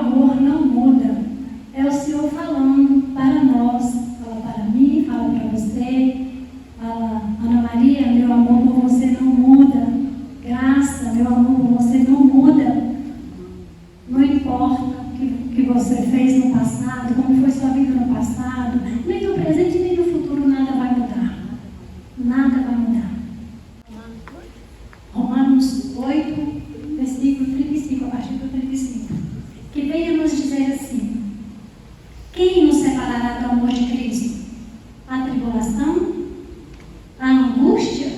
amor não muda. É o Senhor falando para nós, fala para mim, fala para você, fala, Ana Maria, meu amor por você não muda. Graça, meu amor por você não muda. Não importa o que você fez no passado, como foi sua vida no passado, nem no presente, nem no futuro, nada vai mudar. Nada vai mudar. Romanos 8, versículo 35, a partir do 35. Que venha nos dizer assim: quem nos separará do amor de Cristo? A tribulação? A angústia?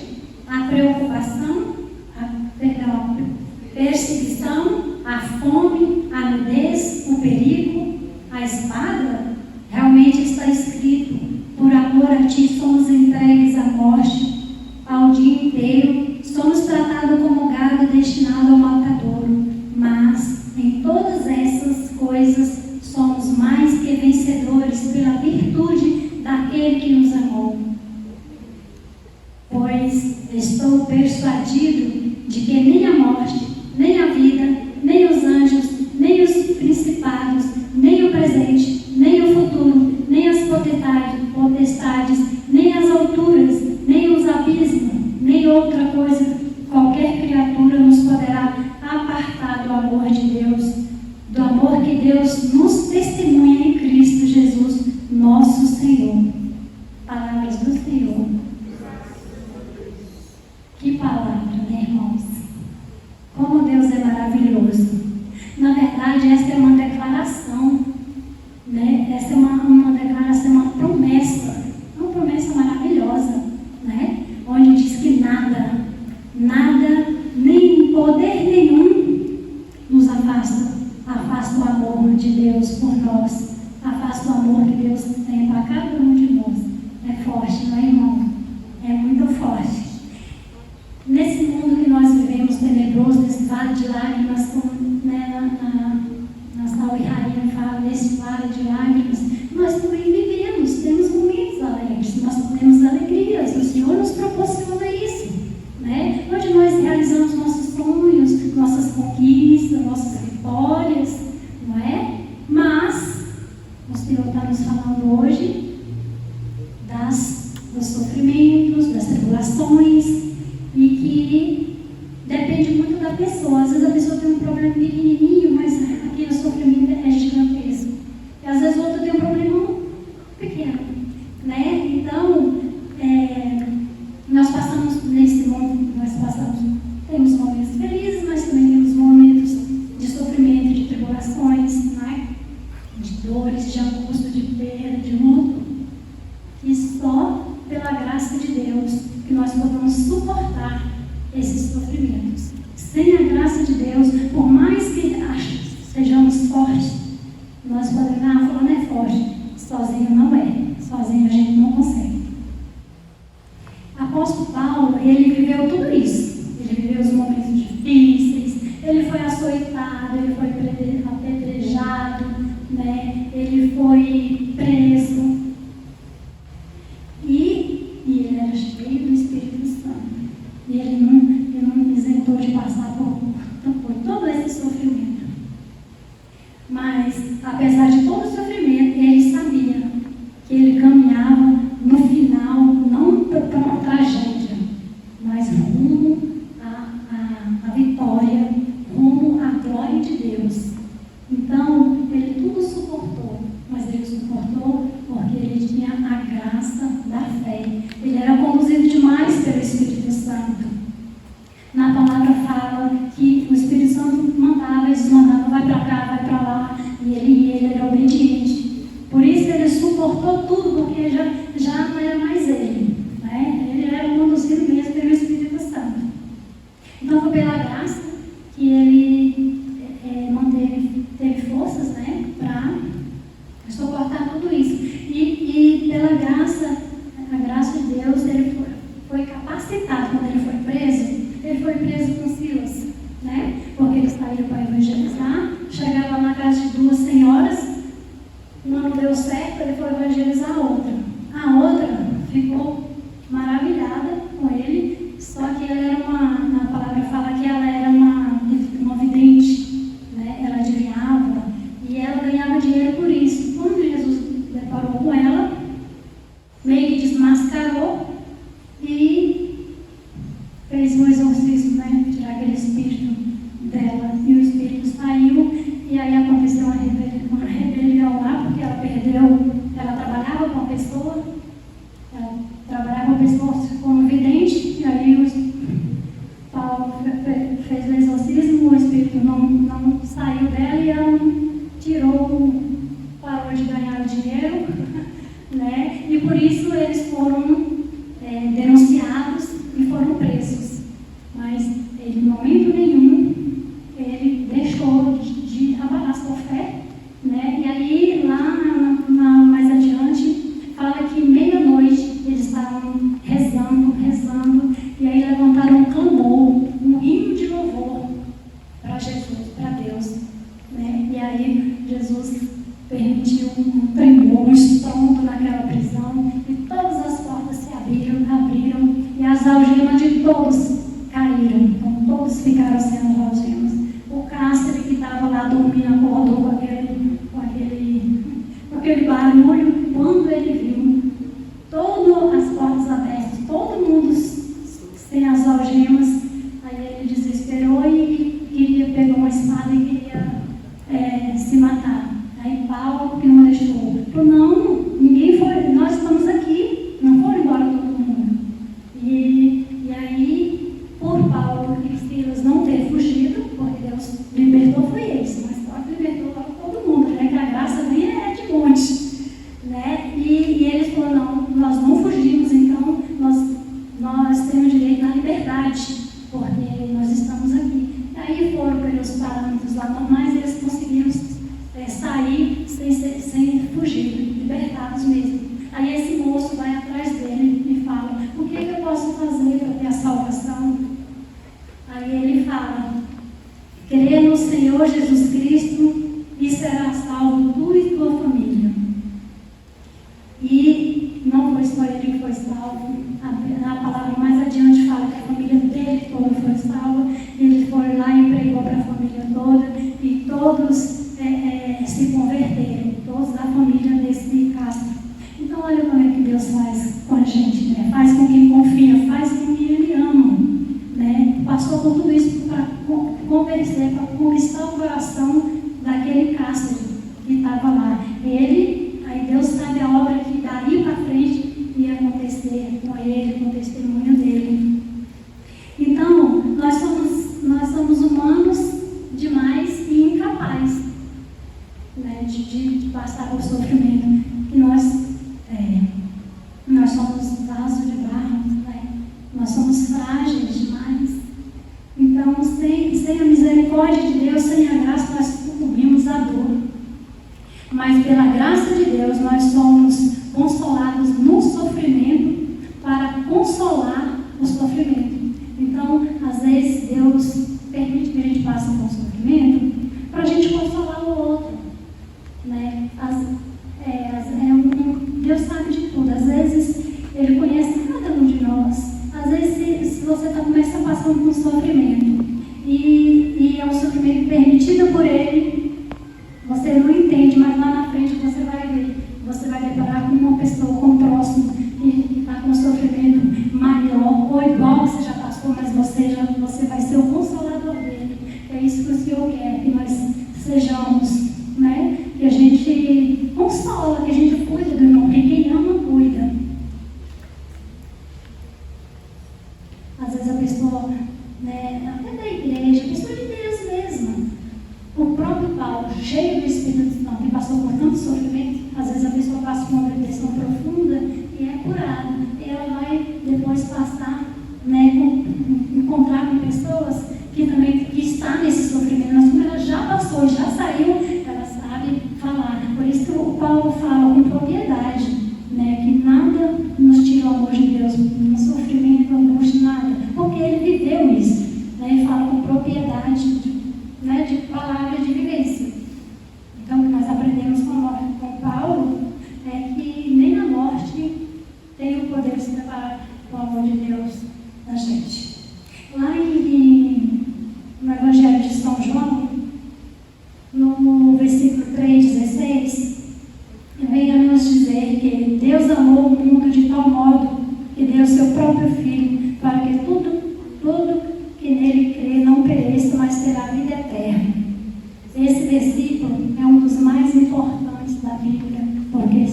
A preocupação? A perseguição? A fome? A nudez? O perigo? A espada? Realmente está escrito: por amor a ti somos entregues à morte ao dia inteiro, somos tratados como gado destinado ao matadouro. Mas em todas essas coisas somos mais que vencedores pela virtude daquele que nos amou. Pois estou persuadido de que nem a morte, nem a vida, nem os anjos, nem os principados, nem o presente, nem o futuro, nem as potestades, nem as alturas, nem os abismos, nem outra coisa, qualquer criatura nos poderá apartar do amor de Deus, do amor que Deus nos testemunha em Cristo Jesus, nosso Senhor. Palavras do Senhor. Que palavra, né, irmãos? Como Deus é maravilhoso. Na verdade, essa é uma declaração, né? Essa é uma declaração, uma promessa maravilhosa, né? Onde diz que nada, nem poder nenhum nos afasta o amor de Deus por nós, afasta o amor que Deus tem para cada um de nós. É forte, não é, irmão? É muito forte. Nesse mundo que nós vivemos tenebroso, nesse vale de lágrimas, como, né, na Salve Rainha fala, nesse vale de lágrimas, nós também vivemos, temos momentos alegres, nós temos alegrias, o Senhor nos proporciona isso, né? Onde nós realizamos nossos sonhos, nossas conquistas, nossas vitórias, não é? Mas o Senhor está nos falando hoje dos sofrimentos, das tribulações, e que depende muito da pessoa. Às vezes a pessoa tem um problema pequenininho, mas aquele sofrimento é gigantesco. E às vezes o outro tem um problema pequeno, né? Então, nós passamos nesse mundo, temos momentos felizes, mas também temos momentos de sofrimento, de tribulações, né? De dores, de angústia, de perda, de luto. E só pela graça de Deus que nós podemos suportar esses sofrimentos. Sem a graça de Deus, por mais que sejamos fortes, nós podemos, fulano é forte, sozinho não é, sozinho a gente não consegue. Apóstolo Paulo, ele viveu tudo isso, ele viveu os momentos difíceis, ele foi açoitado, ele foi apedrejado, né? Ele foi preso, e ele era cheio do Espírito Santo. E ele não isentou de passar por todo esse sofrimento. Mas, apesar de todo o sofrimento, ele sabia que ele caminhava no final, não para uma tragédia, mas rumo à vitória, rumo à glória de Deus. Então, ele tudo suportou, mas ele suportou porque ele tinha a graça da fé. Ele era conduzido demais pelo Espírito Santo. Na palavra fala que o Espírito Santo mandava e desmandava, vai para cá, vai para lá, e ele era obediente. Por isso ele suportou tudo, porque já não era mais ele, né? Ele era conduzido mesmo pelo Espírito Santo. Então foi pela graça que ele teve forças, né, para suportar tudo isso. E pela graça, a graça de Deus, ele foi capacitado. Quando ele foi preso com Silas, né? Porque eles saíram para evangelizar, chegava na casa de duas senhoras, uma não deu certo, ele foi evangelizar a outra. A outra ficou maravilhada com ele, só que ela era na palavra fala que ela era uma vidente, né? Ela adivinhava, tirar aquele espírito dela. E o espírito saiu, e aí aconteceu uma rebelião lá, porque ela perdeu, ela trabalhava com a pessoa, como vidente, e aí Paulo fez o exorcismo, o espírito não saiu dela e ela parou de ganhar dinheiro, né? E por isso eles foram denunciados e foram presos. Mas ele, em momento nenhum, ele deixou de abalar sua fé, né? E aí, lá mais adiante, fala que meia-noite eles estavam rezando, e aí levantaram um clamor, um hino de louvor para Jesus, para Deus, né? E aí Jesus permitiu um tremor, um estrondo naquela prisão, e todas as portas se abriram, e as algemas de todos caíram. Então todos ficaram sem as algemas. O cárcere que estava lá dormindo acordou com aquele barulho. Quando ele viu todas as portas abertas, todo mundo sem as algemas, aí ele desesperou e pegou uma espada e queria se matar. Aí Paulo, que não deixou, falou: não, ninguém foi, nós estamos aqui, não foram embora todo mundo. E aí, por Paulo e Silas não ter fugido, porque Deus libertou foi eles, mas Paulo libertou todo mundo, né? Que a graça nem é de monte, né? E eles falaram: não, nós não fugimos, então nós temos direito à liberdade, porque nós estamos aqui. E aí foram pelos parâmetros lá normais, e eles conseguiram sair sem fugir, libertados mesmo. Aí esse moço vai atrás dele e fala: o que eu posso fazer para ter a salvação? Aí ele fala: crê no Senhor Jesus Cristo e será salvo tu e tua família. E não foi só ele que foi salvo, a palavra mais adiante fala que a família dele toda foi salva. Ele foi lá e pregou para a família toda, e todos se converteram, todos da família desse Castro. Então olha como é que Deus faz com a gente, né? Faz com quem confia, faz com quem Ele ama, né? Passou por tudo isso para convencer, para conquistar o coração daquele Castro que estava lá. Aí Deus sabe a obra que daí para frente ia acontecer com ele, com o testemunho dele. Então, nós somos humanos demais e incapazes, né, de passar por sofrimento. E nós somos vasos de barro, né? Nós somos frágeis demais. Então, sem a misericórdia de Deus, sem a graça, nós sucumbimos à dor. Mas pela graça de Deus, nós somos consolados no sofrimento para consolar o sofrimento. Então, às vezes, Deus permite que a gente passe por um sofrimento para a gente consolar o outro, né? Deus sabe de tudo. Às vezes, Ele conhece cada um de nós. Às vezes, se você começa passando por um sofrimento e é um sofrimento permitido por Ele, você não entende, mas lá na frente você vai deparar com uma pessoa, com um próximo, que está com um sofrimento maior ou igual que você já passou, mas você vai ser o consolador dele. É isso que o Senhor quer, que nós sejamos, né? Que a gente consola, que a gente cuida do irmão, porque quem ama, cuida. Às vezes a pessoa, né, até da igreja, a pessoa de Deus mesmo. O próprio Paulo, cheio do Espírito Santo, que passou por tanto sofrimento, às vezes a pessoa passa por uma depressão profunda e é curada. E ela vai depois passar, né, encontrar com pessoas que estão nesse sofrimento, mas como ela já passou, já saiu, ela sabe falar. Por isso que o Paulo fala com propriedade, né, que nada nos tira o amor de Deus, no sofrimento, angústia, nada, porque ele viveu isso, né, ele fala com propriedade, né, de palavra de vivência. Então, o que nós aprendemos com Paulo é que nem na morte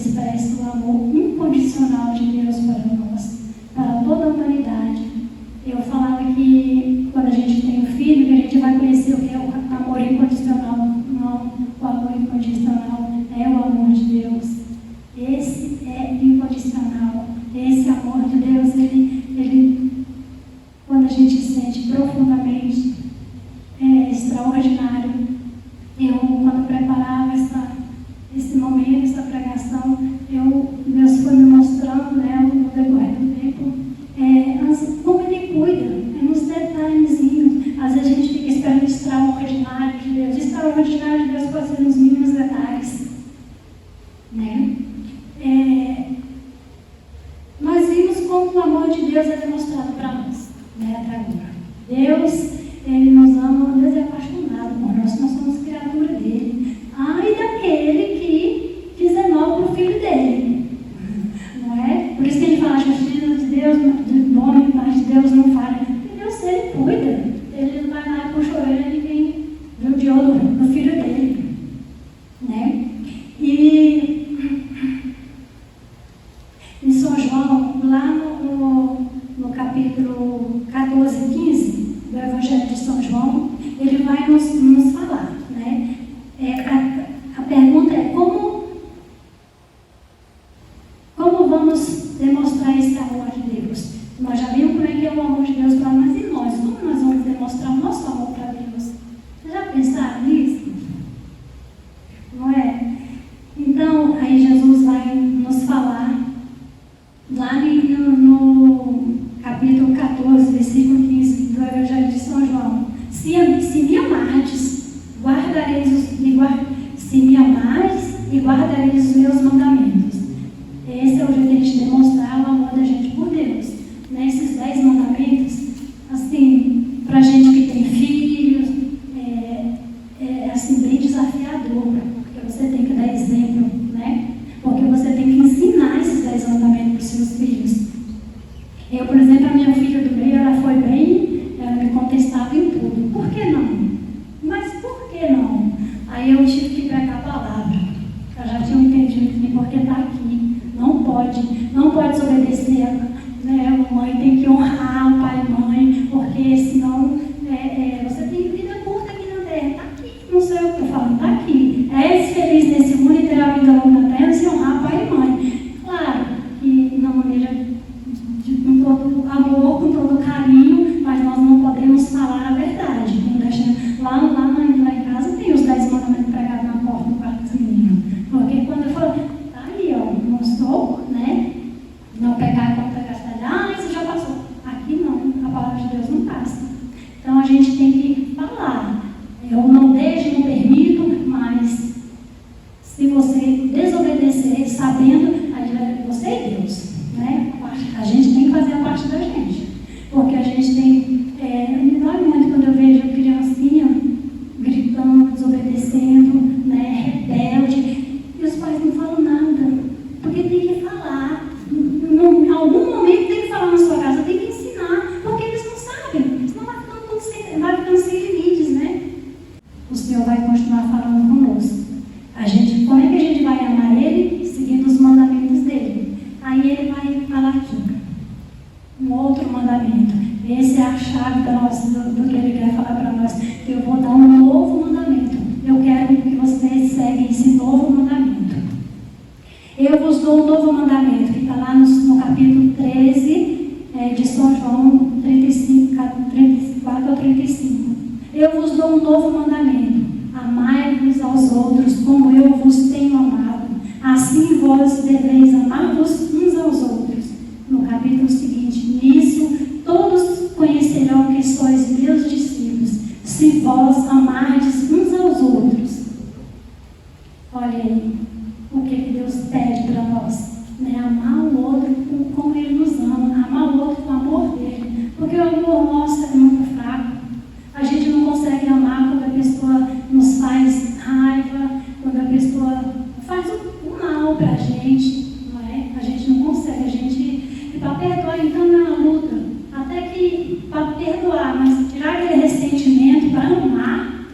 expressa o amor incondicional de Deus para nós, para toda a humanidade. Eu falava que quando a gente tem um filho, que a gente vai conhecer o que é o amor incondicional. Não, o amor incondicional é o amor de Deus. Esse é incondicional. Esse amor de Deus, ele quando a gente sente profundamente, é extraordinário. Eu, quando preparava esse momento, essa pregação, Deus foi me mostrando, né, no decorrer do tempo, como Ele cuida, nos detalhezinhos. Às vezes a gente fica esperando o extraordinário de Deus. O extraordinário de Deus pode ser nos mínimos detalhes, né? Nós vimos como o amor de Deus é demonstrado para nós, né, até agora. Deus, Ele nos ama, Deus é apaixonado por nós somos criatura dele. Ai daquele que fizer mal para o filho dele, não é? Por isso que ele fala, a justiça de Deus, do homem, mas de Deus não falha. E Deus, Ele cuida, Ele vai lá e puxa a orelha e vem ver o diodo do filho dele, né? E em São João, lá no capítulo 14 e 15 do Evangelho de São João, ele vai nos falar, né? A pergunta é como vamos demonstrar esse amor de Deus? Nós já vimos como é que é o amor de Deus para nós e nós. Como nós vamos demonstrar o nosso amor para Deus? Vocês já pensaram nisso? Não é? Então, aí Jesus vai nos falar lá no capítulo 14, versículo 15 do Evangelho de São João. Se me amardes, se me amares e guardareis os meus mandamentos. Esse é o jeito de a gente demonstrar o amor da gente por Deus. Nesses 10 mandamentos, assim, para a gente que tem filhos, assim, bem desafiador, porque você tem que dar exemplo, né? Porque você tem que ensinar esses 10 mandamentos para os seus filhos. Eu, por exemplo, a minha filha do meio, ela me contestava em tudo. Por que não? Mas por que não? Aí eu tive que pegar a palavra. Eu já tinha entendido porque está aqui. Não pode desobedecer, né? A mãe tem que honrar o pai e mãe, porque senão você tem vida curta aqui na terra. Está aqui, não sei o que eu estou falando, está aqui. És feliz nesse mundo e terá vida longa na terra se honrar pai e mãe. Claro que na maneira com todo amor, com todo carinho, mas nós não podemos falar a verdade. Lá em casa tem os 10 mandamentos pregados na porta do quarto dos meninos. Porque quando eu falo, tá aí, ó, não estou, né? Não pegar contra castelhana, isso já passou. Aqui não, a palavra de Deus não passa. Então a gente tem que falar. Eu não deixo, não permito, mas se você desobedecer sabendo, aí você é Deus, né? A gente tem que fazer a parte da gente. Porque a gente tem. Me dói muito quando eu vejo a criancinha gritando, desobedecendo, né, rebelde, e os pais não falam nada. Porque tem que falar. Em algum momento tem que falar na sua casa, tem que ensinar, porque eles não sabem. Senão vai ficando sem limites, né? O Senhor vai continuar falando conosco. Como é que a gente vai amar Ele? Seguindo os mandamentos dele. Aí Ele vai falar aqui. Um outro mandamento. Esse é a chave do que Ele quer falar para nós. Eu vou dar um novo mandamento. Eu quero que vocês seguem esse novo mandamento. Eu vos dou um novo mandamento, que está lá no capítulo 13 de São João 34 ao 35. Eu vos dou um novo mandamento. Amai-vos aos outros como eu vos tenho amado. Assim vós deveis amar-vos uns aos outros. No capítulo seguinte, nisso todos conhecerão que sois meus discípulos, se vós amardes uns aos outros. Olha aí, o que Deus pede para nós, né? Amar o outro como Ele nos ama, amar o outro com o amor dele, porque o amor nosso é muito fraco. A gente não consegue amar quando a pessoa nos faz raiva, quando a pessoa faz o mal para a gente, não é? A gente não consegue, para perdoar, então é uma luta. Até que para perdoar, mas tirar aquele ressentimento para amar,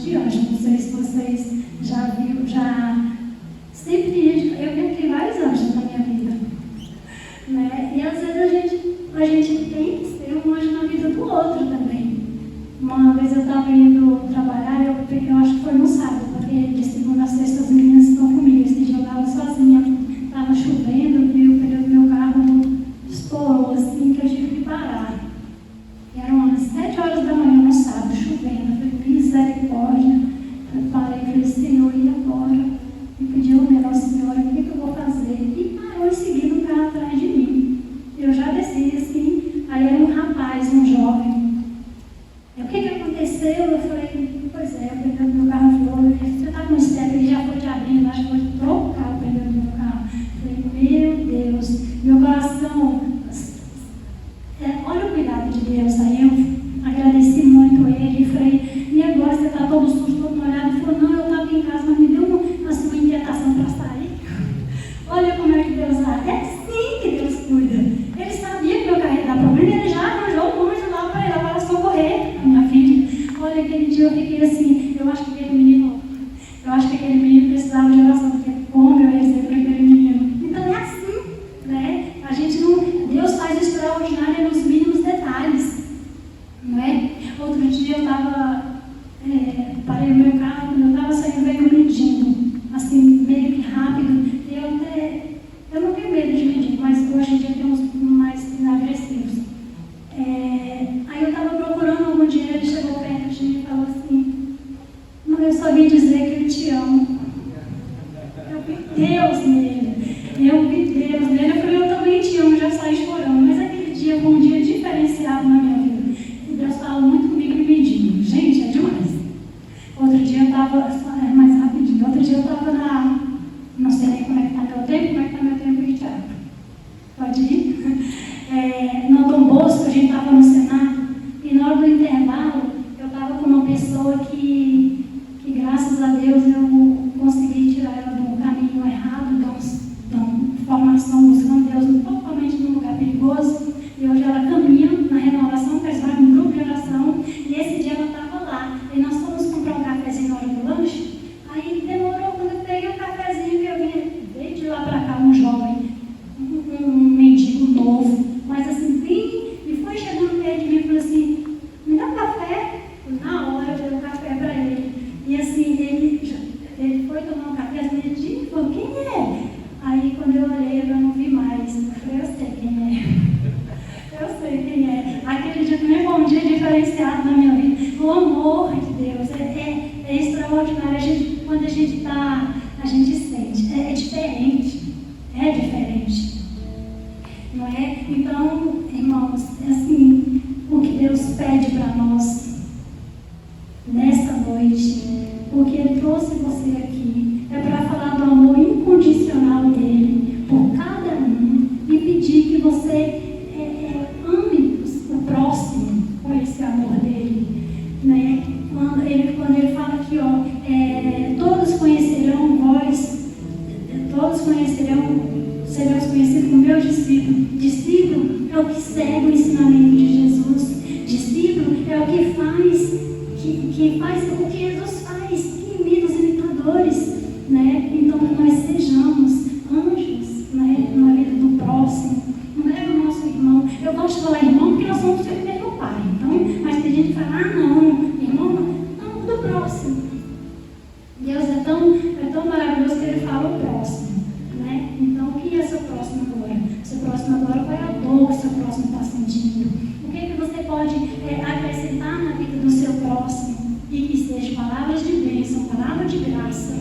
de anjo. Não sei se vocês já viram, sempre eu tenho vários anjos na minha vida. Né? E às vezes a gente tem que ser um anjo na vida do outro também. Uma vez eu estava indo trabalhar, eu acho que foi no sábado, porque de segunda a sexta as meninas estão comigo. Esse dia eu estava sozinha, estava chovendo e o pneu do meu carro estourou assim que eu tive que parar. E eram umas 7 horas da manhã no sábado, chovendo. Eu falei, misericórdia. Eu parei e falei, Senhor, e agora? E pedi um negócio, Senhor, o que eu vou fazer? E parou em seguida um carro atrás de mim. Eu já desci assim, aí era um rapaz, um jovem. O que aconteceu? Eu falei, pois é, o pneu do meu carro voou. Você está com step, ele já foi te abrindo, acho que foi trocar o pneu do meu carro. Eu falei, meu Deus, meu coração, olha o cuidado de Deus. Aí eu agradeci muito ele e falei, e agora você está todo sujo, todo molhado? Ele falou, não, eu estava em casa, mas me deu uma inquietação para sair. Olha como é que Deus age. É assim que Deus cuida. Ele sabia que meu carro ia dar problema, ele já arranjou um anjo lá para ela, para socorrer a minha filha. Olha, aquele dia eu fiquei assim, eu acho que aquele menino precisava de oração, porque como eu recebi aquele menino. Então é assim, né? A gente não, Deus faz o extraordinário nos mínimos detalhes, não é? Outro dia eu estava, parei o meu carro, quando eu estava saindo, veio um mendigo, assim, meio que rápido. Eu não tenho medo de mendigo, mas hoje em dia tem uns mais agressivos. Aí eu estava procurando algum dinheiro, ele chegou perto de mim e falou assim, não, eu só vim dizer que eu te amo. Eu vi Deus nele. Eu falei, eu também te amo, já saí chorando. Mas aquele dia foi um dia diferenciado na minha vida. E Deus fala muito comigo e me diz, gente, é demais. Outro dia eu estava, mais rapidinho, não sei nem como é que está meu tempo, Thiago? Pode ir? No Dom Bosco, a gente estava no Senado, e na hora do intervalo, eu estava com uma pessoa que graças a Deus eu consegui tirar ela do caminho errado, da formação buscando Deus totalmente num lugar perigoso, e hoje ela caminha na renovação, fez vai um grupo de oração, e esse dia ela estava lá, e nós fomos comprar um cafezinho na hora do lanche. Aí demorou, quando eu peguei o cafezinho, veio de lá para cá um jovem, um mendigo novo, mas assim, e foi chegando perto de mim e falou assim, me dá um café? Na hora eu dei um café para ele. E assim, ele foi tomar um café, assim, ele falou, quem é? Aí quando eu olhei, eu não vi mais. Eu falei, eu sei quem é. Eu sei quem é. Aquele dia também foi um dia diferenciado na minha vida. O amor de Deus é extraordinário. Quando a gente está, a gente sente. É diferente. É diferente. Não é? Então, irmãos, é assim, o que Deus pede para nós nesta noite, porque Ele trouxe você aqui, é para falar do amor incondicional dEle por cada um e pedir que você ame o próximo com esse amor dEle. Né? Quando ele fala aqui, todos serão conhecidos como meus discípulos. Discípulo é o que segue o ensinamento de Jesus. Discípulo é o que faz o que Jesus faz, que imita os imitadores. Né? Então, que nós sejamos anjos, né, na vida do próximo. Não é o nosso irmão. Eu gosto de falar irmão porque nós somos filhos do mesmo pai. Então, mas tem gente que fala, não, irmão, não, do próximo. Deus é tão maravilhoso que Ele fala o próximo. Né? Então, o que é seu próximo agora? Seu próximo agora, qual é a dor que seu próximo está sentindo? O que você pode acrescentar na vida do seu próximo? E que seja palavras de bênção, palavras de graça.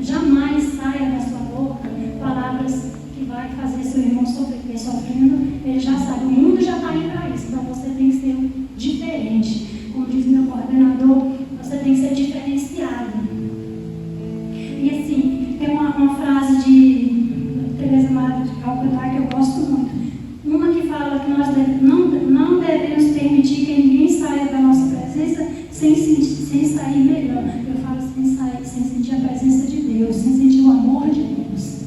Jamais saia da sua boca palavras que vai fazer seu irmão sofrer, porque sofrendo, ele já sabe, o mundo já está aí para isso, então você tem que ser diferente. Como diz meu coordenador, você tem que ser diferenciado. E assim, tem uma frase de Teresa Mara de Calcutá que eu gosto muito. Uma que fala que nós não devemos permitir que ninguém saia da nossa presença sem sair melhor. Eu falo sem sentir a presença de Deus, sem sentir o amor de Deus.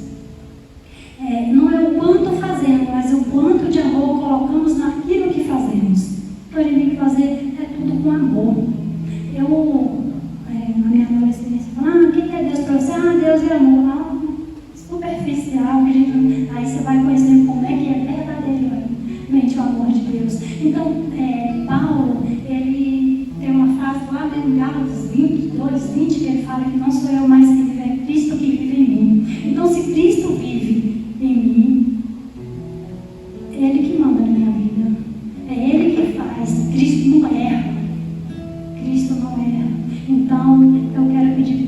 Não é o quanto fazemos, mas o quanto de amor colocamos naquilo que fazemos. Então a gente tem que fazer tudo com amor. Na fala que não sou eu mais quem vive, é Cristo que vive em mim. Então, se Cristo vive em mim, é Ele que manda na minha vida. É Ele que faz. Cristo não erra. Cristo não erra. Então, eu quero pedir